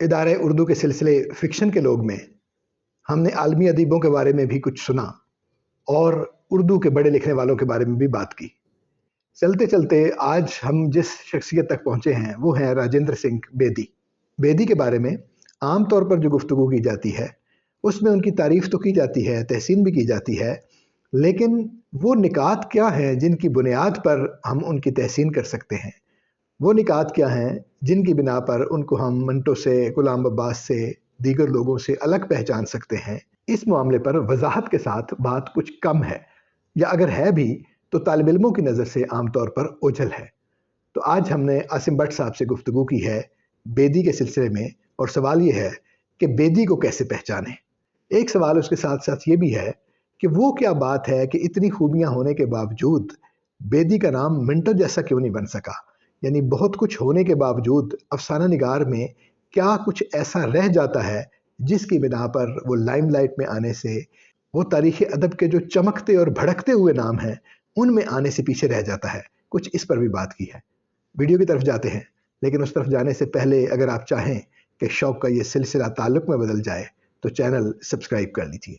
इदारे उर्दू के सिलसिले फ़िक्शन के लोग में हमने आलमी अदीबों के बारे में भी कुछ सुना और उर्दू के बड़े लिखने वालों के बारे में भी बात की। चलते चलते आज हम जिस शख्सियत तक पहुँचे हैं वो है राजेंद्र सिंह बेदी। बेदी के बारे में आम तौर पर जो गुफ्तगू की जाती है उसमें उनकी तारीफ़ तो की जाती है, तहसीन भी की जाती है, लेकिन वो निकात क्या हैं जिनकी बुनियाद पर हम उनकी तहसीन कर सकते हैं? वो निकात क्या हैं जिनकी बिना पर उनको हम मंटो से, गुलाम अब्बास से, दीगर लोगों से अलग पहचान सकते हैं? इस मामले पर वज़ाहत के साथ बात कुछ कम है, या अगर है भी तो तालिब इल्मों की नज़र से आम तौर पर ओझल है। तो आज हमने आसिम भट्ट साहब से गुफ्तगू की है बेदी के सिलसिले में, और सवाल ये है कि बेदी को कैसे पहचानें। एक सवाल उसके साथ साथ ये भी है कि वो क्या बात है कि इतनी खूबियाँ होने के बावजूद बेदी का नाम मिंटो जैसा क्यों नहीं बन सका? यानी बहुत कुछ होने के बावजूद अफसाना निगार में क्या कुछ ऐसा रह जाता है जिसकी बिना पर वो लाइमलाइट में आने से, वो तारीख़ अदब के जो चमकते और भड़कते हुए नाम हैं उनमें आने से पीछे रह जाता है? कुछ इस पर भी बात की है। वीडियो की तरफ जाते हैं, लेकिन उस तरफ जाने से पहले अगर आप चाहें कि शौक़ का ये सिलसिला ताल्लुक़ में बदल जाए तो चैनल सब्सक्राइब कर लीजिए।